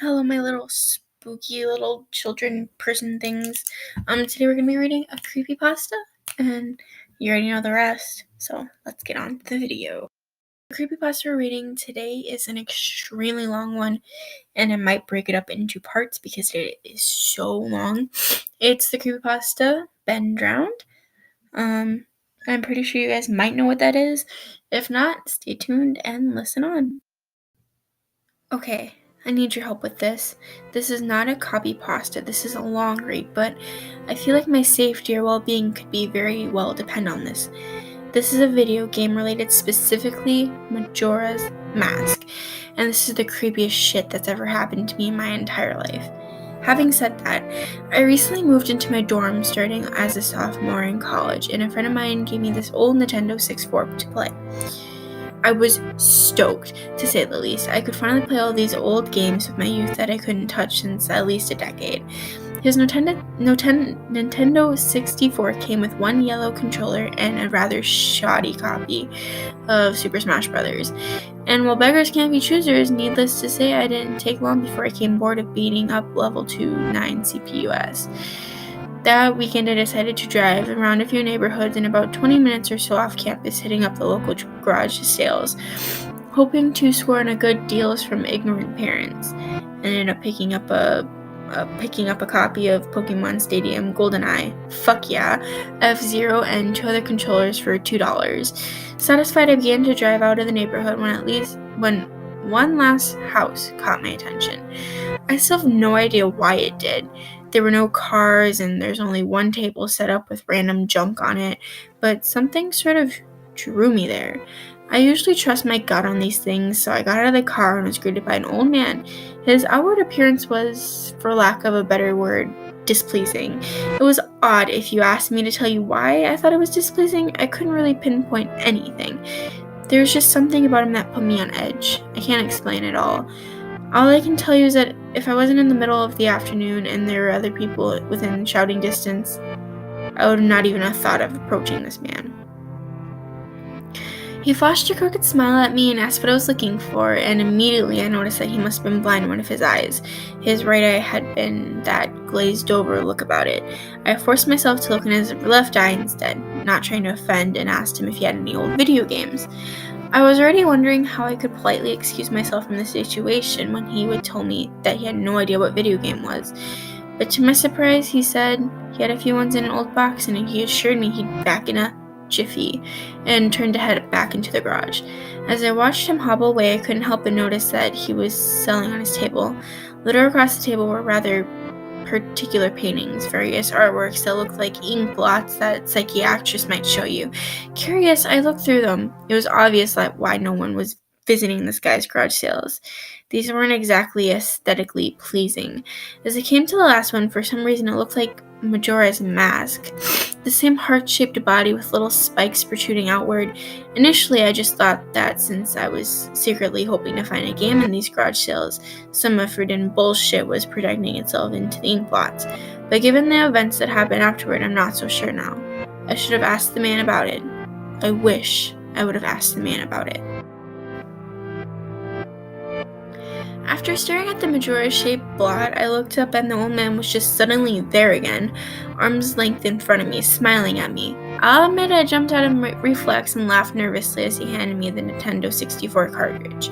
Hello, my little spooky little children person things. Today we're gonna be reading a creepypasta, and you already know the rest, so let's get on to the video. The creepypasta we're reading today is an extremely long one, and I might break it up into parts because it is so long. It's the creepypasta Ben Drowned. I'm pretty sure you guys might know what that is. If not, stay tuned and listen on. Okay, I need your help with this. This is not a copy pasta. This is a long read, but I feel like my safety or well-being could be very well depend on this. This is a video game related specifically Majora's Mask, and this is the creepiest shit that's ever happened to me in my entire life. Having said that, I recently moved into my dorm starting as a sophomore in college, and a friend of mine gave me this old Nintendo 64 to play. I was stoked, to say the least. I could finally play all these old games with my youth that I couldn't touch since at least a decade. His Nintendo 64 came with one yellow controller and a rather shoddy copy of Super Smash Bros. And while beggars can't be choosers, needless to say, I didn't take long before I came bored of beating up level 9 CPUS. That weekend I decided to drive around a few neighborhoods in about 20 minutes or so off campus, hitting up the local garage sales, hoping to score on a good deals from ignorant parents. I ended up picking up a copy of Pokemon Stadium GoldenEye, fuck yeah, F-Zero, and 2 other controllers for $2. Satisfied, I began to drive out of the neighborhood when one last house caught my attention. I still have no idea why it did. There were no cars, and there's only one table set up with random junk on it, but something sort of drew me there. I usually trust my gut on these things, so I got out of the car and was greeted by an old man. His outward appearance was, for lack of a better word, displeasing. It was odd. If you asked me to tell you why I thought it was displeasing, I couldn't really pinpoint anything. There was just something about him that put me on edge. I can't explain it all. All I can tell you is that if I wasn't in the middle of the afternoon and there were other people within shouting distance, I would not even have thought of approaching this man. He flashed a crooked smile at me and asked what I was looking for, and immediately I noticed that he must have been blind in one of his eyes. His right eye had been that glazed over look about it. I forced myself to look in his left eye instead, not trying to offend, and asked him if he had any old video games. I was already wondering how I could politely excuse myself from the situation when he would tell me that he had no idea what video game was. But to my surprise, he said he had a few ones in an old box, and he assured me he'd be back in a jiffy, and turned to head back into the garage. As I watched him hobble away, I couldn't help but notice that he was selling on his table. Littered across the table were rather particular paintings, various artworks that looked like ink blots that psychiatrists might show you. Curious, I looked through them. It was obvious that why no one was visiting this guy's garage sales. These weren't exactly aesthetically pleasing. As I came to the last one, for some reason it looked like Majora's Mask. The same heart-shaped body with little spikes protruding outward. Initially, I just thought that since I was secretly hoping to find a game in these garage sales, some forbidden bullshit was projecting itself into the ink blots. But given the events that happened afterward, I'm not so sure now. I should have asked the man about it. I wish I would have asked the man about it. After staring at the Majora-shaped blot, I looked up and the old man was just suddenly there again, arm's length in front of me, smiling at me. I'll admit I jumped out of reflex and laughed nervously as he handed me the Nintendo 64 cartridge.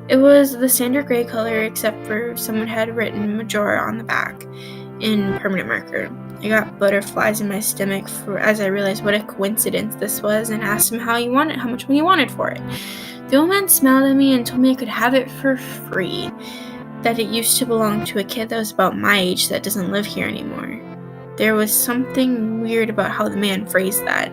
It was the standard gray color, except for someone had written Majora on the back in permanent marker. I got butterflies in my stomach as I realized what a coincidence this was, and asked him how much money he wanted for it. The old man smiled at me and told me I could have it for free, that it used to belong to a kid that was about my age that doesn't live here anymore. There was something weird about how the man phrased that,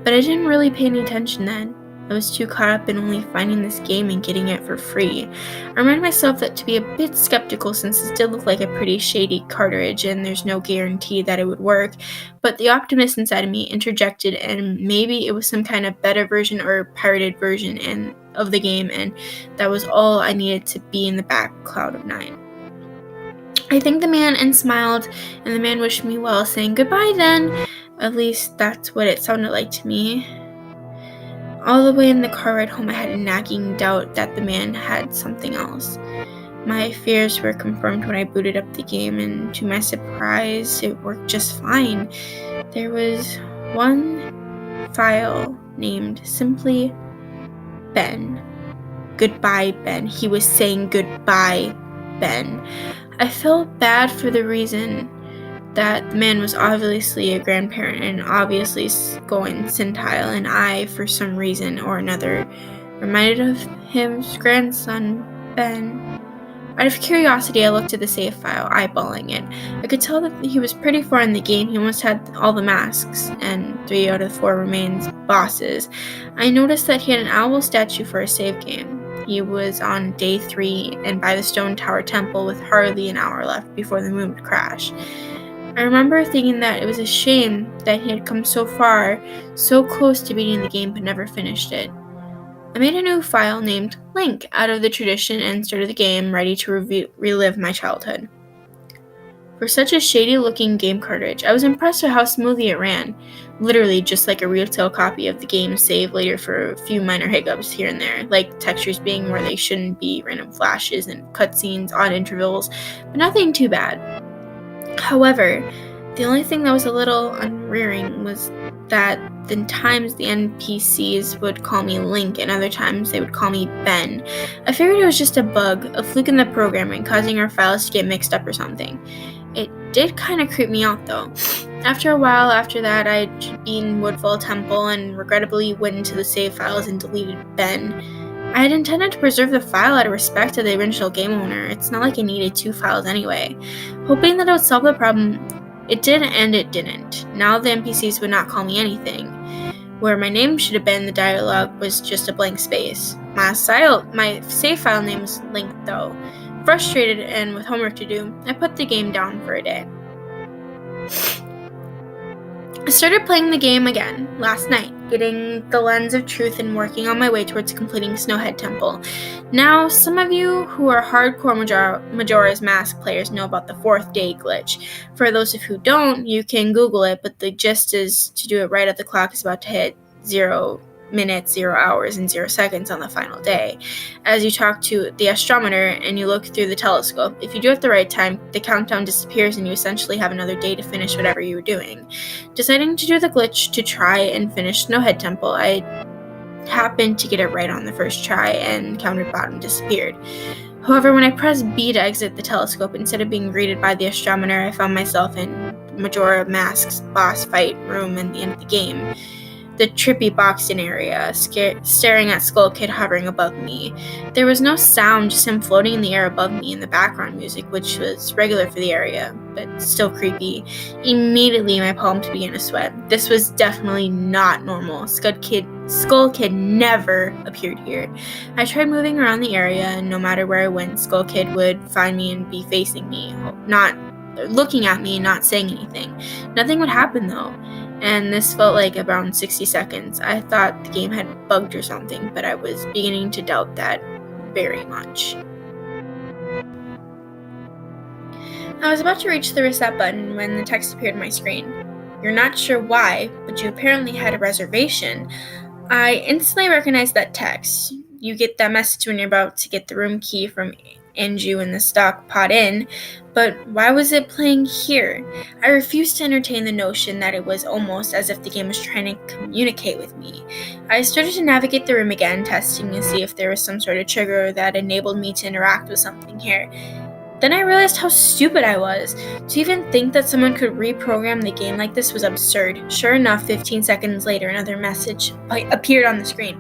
but I didn't really pay any attention then. I was too caught up in only finding this game and getting it for free. I reminded myself that to be a bit skeptical since it did look like a pretty shady cartridge and there's no guarantee that it would work, but the optimist inside of me interjected and maybe it was some kind of beta version or pirated version of the game, and that was all I needed to be in the back cloud of 9. I thanked the man and smiled, and the man wished me well, saying goodbye then. At least that's what it sounded like to me. All the way in the car ride home, I had a nagging doubt that the man had something else. My fears were confirmed when I booted up the game, and to my surprise, it worked just fine. There was one file named simply Ben. Goodbye, Ben. He was saying goodbye, Ben. I felt bad for the reason that the man was obviously a grandparent and obviously going centile, and I, for some reason or another, reminded of his grandson, Ben. Out of curiosity, I looked at the save file, eyeballing it. I could tell that he was pretty far in the game. He almost had all the masks, and 3 out of 4 remains bosses. I noticed that he had an owl statue for a save game. He was on day 3 and by the Stone Tower Temple with hardly an hour left before the moon would crash. I remember thinking that it was a shame that he had come so far, so close to beating the game but never finished it. I made a new file named Link out of the tradition and started the game, ready to relive my childhood. For such a shady-looking game cartridge, I was impressed with how smoothly it ran. Literally just like a retail copy of the game, save later for a few minor hiccups here and there, like textures being where they shouldn't be, random flashes and cutscenes, odd intervals, but nothing too bad. However, the only thing that was a little unrearing was that the times the NPCs would call me Link and other times they would call me Ben. I figured it was just a bug, a fluke in the programming, causing our files to get mixed up or something. It did kind of creep me out though. After a while after that, I'd been Woodfall Temple and regrettably went into the save files and deleted Ben. I had intended to preserve the file out of respect to the original game owner. It's not like I needed 2 files anyway. Hoping that it would solve the problem, it did and it didn't. Now the NPCs would not call me anything. Where my name should have been, the dialogue was just a blank space. My save file name was Link though. Frustrated and with homework to do, I put the game down for a day. I started playing the game again last night, getting the lens of truth and working on my way towards completing Snowhead Temple. Now, some of you who are hardcore Majora's Mask players know about the 4th day glitch. For those of you who don't, you can Google it, but the gist is to do it right at the clock is about to hit 0 minutes, 0 hours, and 0 seconds on the final day. As you talk to the astrometer and you look through the telescope, if you do it at the right time, the countdown disappears and you essentially have another day to finish whatever you were doing. Deciding to do the glitch to try and finish Snowhead Temple, I happened to get it right on the first try and counter bottom disappeared. However, when I pressed B to exit the telescope, instead of being greeted by the astrometer, I found myself in Majora Mask's boss fight room at the end of the game. The trippy boxed-in area, staring at Skull Kid hovering above me. There was no sound, just him floating in the air above me and the background music, which was regular for the area, but still creepy. Immediately, my palms began to sweat. This was definitely not normal. Skull Kid never appeared here. I tried moving around the area, and no matter where I went, Skull Kid would find me and be facing me, not looking at me and not saying anything. Nothing would happen, though. And this felt like around 60 seconds. I thought the game had bugged or something, but I was beginning to doubt that very much. I was about to reach the reset button when the text appeared on my screen. You're not sure why, but you apparently had a reservation. I instantly recognized that text. You get that message when you're about to get the room key from Anju in the stock pot inn, but why was it playing here? I refused to entertain the notion that it was almost as if the game was trying to communicate with me. I started to navigate the room again, testing to see if there was some sort of trigger that enabled me to interact with something here. Then I realized how stupid I was. To even think that someone could reprogram the game like this was absurd. Sure enough, 15 seconds later, another message appeared on the screen.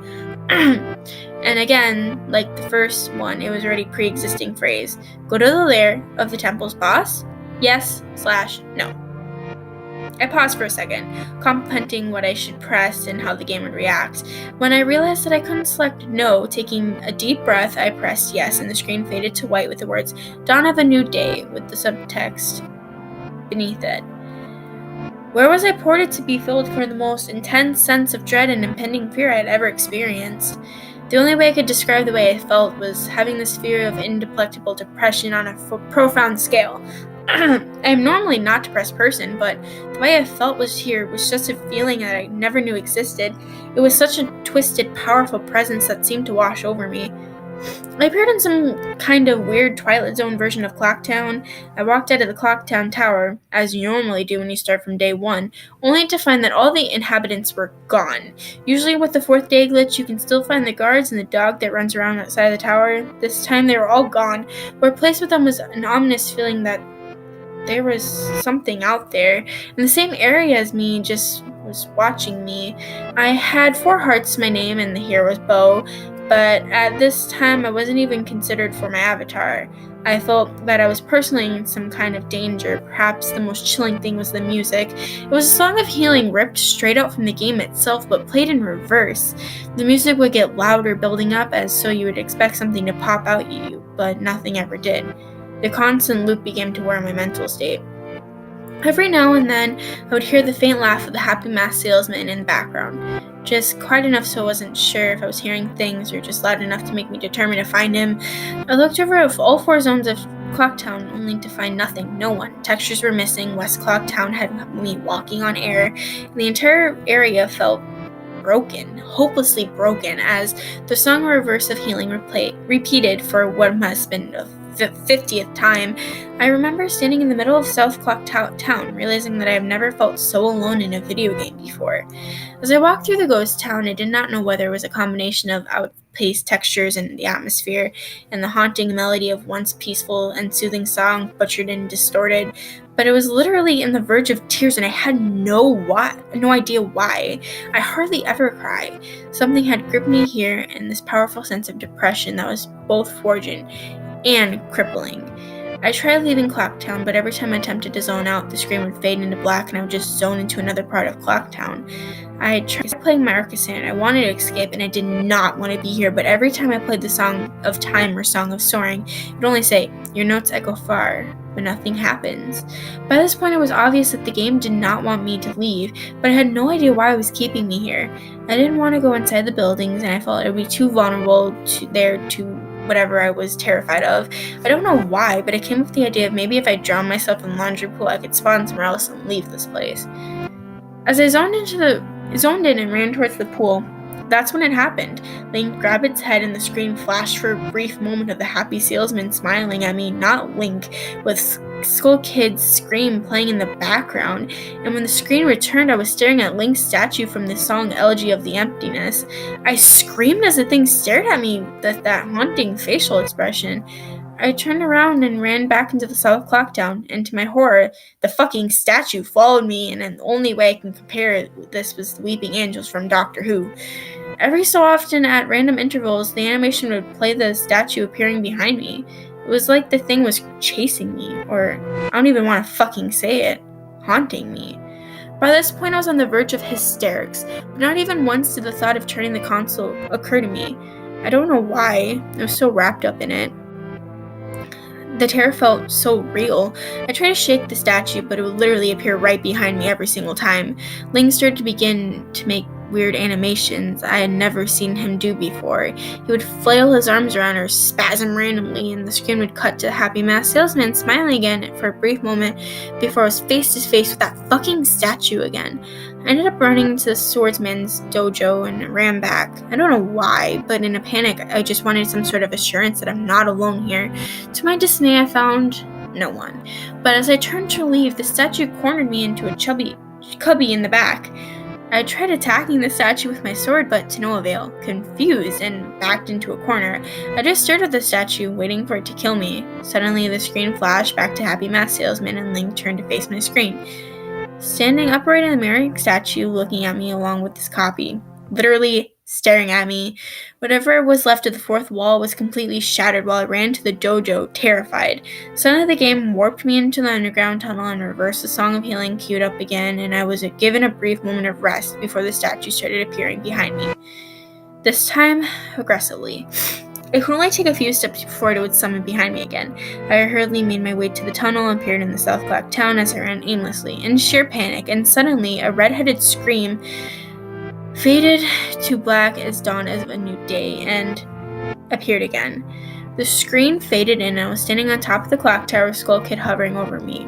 And again, like the first one, it was already pre-existing phrase. Go to the lair of the temple's boss? Yes/no. I paused for a second, comprehending what I should press and how the game would react. When I realized that I couldn't select no, taking a deep breath, I pressed yes, and the screen faded to white with the words, Dawn of a New Day, with the subtext beneath it. Where was I ported to be filled for the most intense sense of dread and impending fear I had ever experienced? The only way I could describe the way I felt was having this fear of indelectable depression on a profound scale. I am normally not a depressed person, but the way I felt was just a feeling that I never knew existed. It was such a twisted, powerful presence that seemed to wash over me. I appeared in some kind of weird Twilight Zone version of Clocktown. I walked out of the Clocktown Tower, as you normally do when you start from day 1, only to find that all the inhabitants were gone. Usually with the 4th day glitch, you can still find the guards and the dog that runs around outside the tower. This time they were all gone. Replaced with them was an ominous feeling that there was something out there in the same area as me, just was watching me. I had 4 hearts to my name and the hero was Bo, but at this time I wasn't even considered for my avatar. I felt that I was personally in some kind of danger. Perhaps the most chilling thing was the music. It was a song of healing ripped straight out from the game itself, but played in reverse. The music would get louder, building up as so you would expect something to pop out at you, but nothing ever did. The constant loop began to wear on my mental state. Every now and then, I would hear the faint laugh of the happy mask salesman in the background, just quiet enough so I wasn't sure if I was hearing things or just loud enough to make me determined to find him. I looked over at all 4 zones of Clocktown only to find nothing, no one. Textures were missing, West Clocktown had me walking on air, and the entire area felt broken, hopelessly broken, as the song Reverse of Healing repeated for what must have been the 50th time. I remember standing in the middle of South Clocktown, realizing that I have never felt so alone in a video game before. As I walked through the ghost town, I did not know whether it was a combination of outpaced textures in the atmosphere and the haunting melody of once peaceful and soothing song butchered and distorted, but it was literally on the verge of tears and I had no idea why. I hardly ever cry. Something had gripped me here, and this powerful sense of depression that was both forging and crippling. I tried leaving Clocktown, but every time I attempted to zone out, the screen would fade into black and I would just zone into another part of Clocktown. I tried playing my Arcasan. I wanted to escape and I did not want to be here, but every time I played the Song of Time or Song of Soaring, it would only say, "Your notes echo far," but nothing happens. By this point, it was obvious that the game did not want me to leave, but I had no idea why it was keeping me here. I didn't want to go inside the buildings, and I felt it would be too vulnerable to whatever I was terrified of. I don't know why, but I came up with the idea of maybe if I drowned myself in the laundry pool, I could spawn somewhere else and leave this place. As I zoned in and ran towards the pool, that's when it happened. Link grabbed its head and the screen flashed for a brief moment of the happy salesman smiling at me, not Link, with Skull Kid's scream playing in the background. And when the screen returned, I was staring at Link's statue from the song Elegy of the Emptiness. I screamed as the thing stared at me with that haunting facial expression. I turned around and ran back into the South Clocktown, and to my horror, the fucking statue followed me, and the only way I can compare this was the Weeping Angels from Doctor Who. Every so often, at random intervals, the animation would play the statue appearing behind me. It was like the thing was chasing me, or I don't even want to fucking say it, haunting me. By this point, I was on the verge of hysterics, but not even once did the thought of turning the console occur to me. I don't know why, I was so wrapped up in it. The terror felt so real. I tried to shake the statue, but it would literally appear right behind me every single time. Ling started to begin to make weird animations I had never seen him do before. He would flail his arms around or spasm randomly, and the screen would cut to Happy Mask Salesman smiling again for a brief moment before I was face to face with that fucking statue again. I ended up running into the swordsman's dojo and ran back. I don't know why, but in a panic, I just wanted some sort of assurance that I'm not alone here. To my dismay, I found no one. But as I turned to leave, the statue cornered me into a cubby in the back. I tried attacking the statue with my sword, but to no avail. Confused and backed into a corner, I just stared at the statue, waiting for it to kill me. Suddenly, the screen flashed back to Happy Mask Salesman, and Link turned to face my screen, standing upright in the mirrored statue, looking at me along with his copy. Literally staring at me. Whatever was left of the 4th wall was completely shattered while I ran to the dojo, terrified. Suddenly the game warped me into the underground tunnel and reversed the Song of Healing queued up again, and I was given a brief moment of rest before the statue started appearing behind me. This time, aggressively. It could only take a few steps before it would summon behind me again. I hurriedly made my way to the tunnel and appeared in the South Clocktown as I ran aimlessly, in sheer panic, and suddenly a red-headed scream faded to black as dawn of a new day, and appeared again. The screen faded in, and I was standing on top of the clock tower with Skull Kid hovering over me.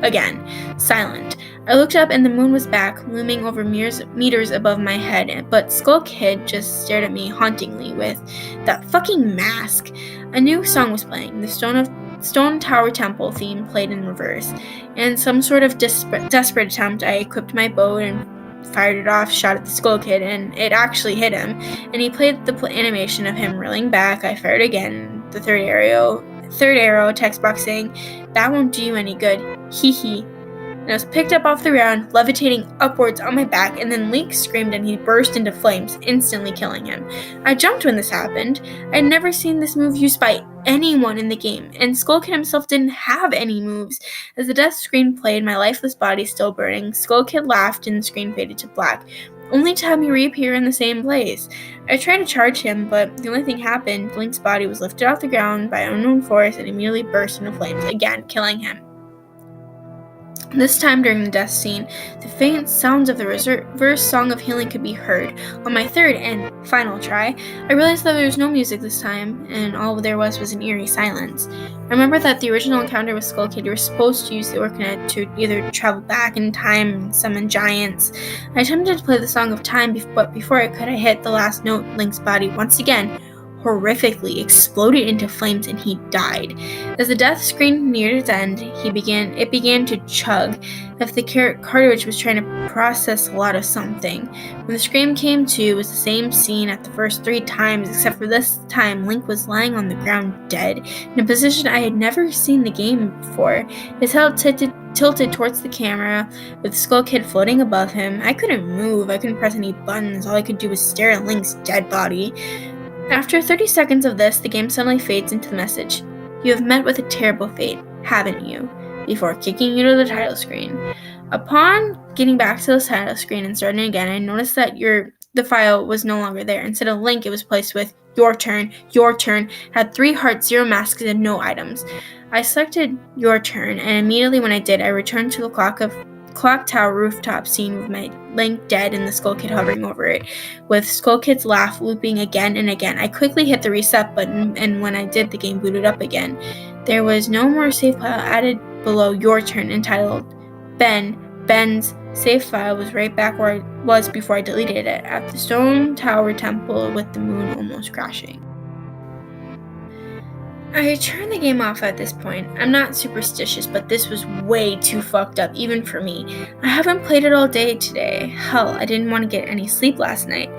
Again, silent. I looked up and the moon was back, looming over meters above my head, but Skull Kid just stared at me hauntingly with that fucking mask. A new song was playing. The Stone Tower Temple theme played in reverse. In some sort of desperate attempt, I equipped my bow and fired it off, shot at the Skull Kid, and it actually hit him. And he played the animation of him reeling back. I fired again. The third arrow, text box saying, "That won't do you any good. Hee hee." And I was picked up off the ground, levitating upwards on my back, and then Link screamed and he burst into flames, instantly killing him. I jumped when this happened. I had never seen this move used by anyone in the game, and Skull Kid himself didn't have any moves. As the death screen played, my lifeless body still burning, Skull Kid laughed and the screen faded to black, only to have me reappear in the same place. I tried to charge him, but the only thing happened, Link's body was lifted off the ground by unknown force and immediately burst into flames, again killing him. This time during the death scene, the faint sounds of the reverse song of healing could be heard. On my third and final try, I realized that there was no music this time, and all there was an eerie silence. I remember that the original encounter with Skull Kid, you were supposed to use the Orcanet to either travel back in time and summon giants. I attempted to play the Song of Time, but before I could, I hit the last note. Link's body once again horrifically exploded into flames and he died. As the death screen neared its end, it began to chug, as if the cartridge was trying to process a lot of something. When the scream came to, it was the same scene at the first 3 times, except for this time Link was lying on the ground dead, in a position I had never seen the game before. His head tilted towards the camera, with Skull Kid floating above him. I couldn't move, I couldn't press any buttons, all I could do was stare at Link's dead body. After 30 seconds of this, the game suddenly fades into the message, "You have met with a terrible fate, haven't you?" before kicking you to the title screen. Upon getting back to the title screen and starting again, I noticed that the file was no longer there. Instead of Link, it was placed with your turn, had 3 hearts, 0 masks, and no items. I selected your turn, and immediately when I did, I returned to the clock tower rooftop scene with my Link dead and the Skull Kid hovering over it, with Skull Kid's laugh looping again and again. I quickly hit the reset button, and when I did, the game booted up again. There was no more save file added below your turn entitled Ben. Ben's save file was right back where it was before I deleted it, at the Stone Tower Temple with the moon almost crashing. I turned the game off at this point. I'm not superstitious, but this was way too fucked up, even for me. I haven't played it all day today. Hell, I didn't want to get any sleep last night.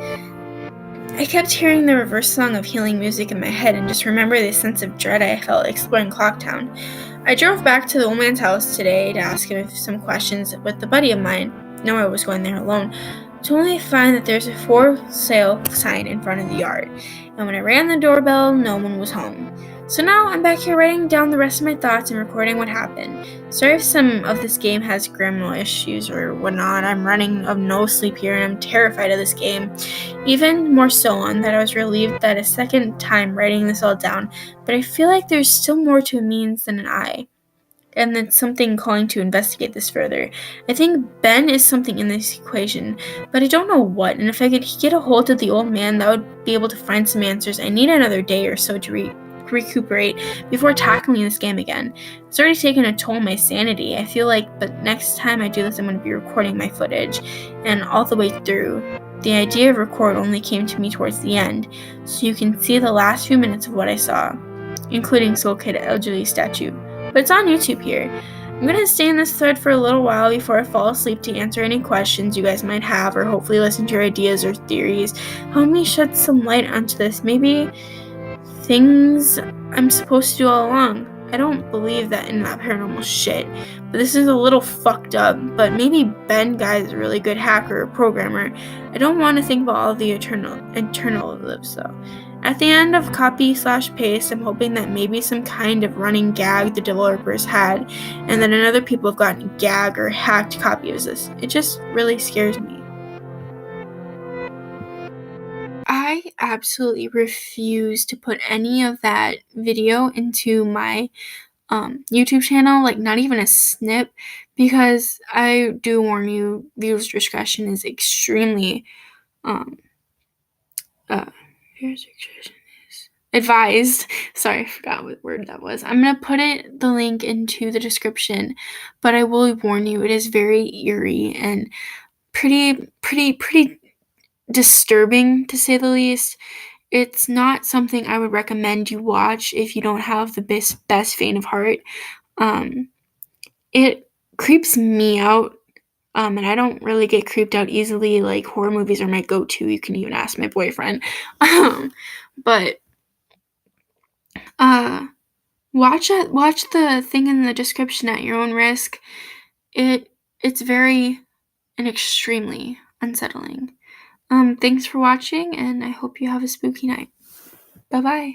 I kept hearing the reverse song of healing music in my head and just remember the sense of dread I felt exploring Clocktown. I drove back to the old man's house today to ask him some questions with a buddy of mine. No, I was going there alone, to only find that there's a for sale sign in front of the yard. And when I rang the doorbell, no one was home. So now I'm back here writing down the rest of my thoughts and recording what happened. Sorry if some of this game has grammar issues or whatnot. I'm running of no sleep here and I'm terrified of this game. Even more so on that I was relieved that a second time writing this all down, but I feel like there's still more to a means than an eye. And then something calling to investigate this further. I think Ben is something in this equation, but I don't know what, and if I could get a hold of the old man, that would be able to find some answers. I need another day or so to recuperate before tackling this game again. It's already taken a toll on my sanity, I feel like, but next time I do this, I'm going to be recording my footage, and all the way through. The idea of record only came to me towards the end, so you can see the last few minutes of what I saw, including Skull Kid elderly statue. But it's on YouTube here. I'm going to stay in this thread for a little while before I fall asleep to answer any questions you guys might have, or hopefully listen to your ideas or theories. Help me shed some light onto this. Maybe things I'm supposed to do all along. I don't believe that in that paranormal shit, but this is a little fucked up. But maybe Ben guy is a really good hacker or programmer. I don't want to think about all the internal lives though. At the end of copy/paste, I'm hoping that maybe some kind of running gag the developers had, and that other people have gotten a gag or hacked copy of this. It just really scares me. I absolutely refuse to put any of that video into my YouTube channel, like not even a snip, because I do warn you, viewer's discretion is extremely, viewer's discretion is advised. Sorry, I forgot what word that was. I'm gonna put the link into the description, but I will warn you, it is very eerie and pretty disturbing, to say the least. It's not something I would recommend you watch if you don't have the best faint of heart. Um, it creeps me out, and I don't really get creeped out easily. Like, horror movies are my go-to. You can even ask my boyfriend. But uh, watch the thing in the description at your own risk. It's very and extremely unsettling. Thanks for watching, and I hope you have a spooky night. Bye bye.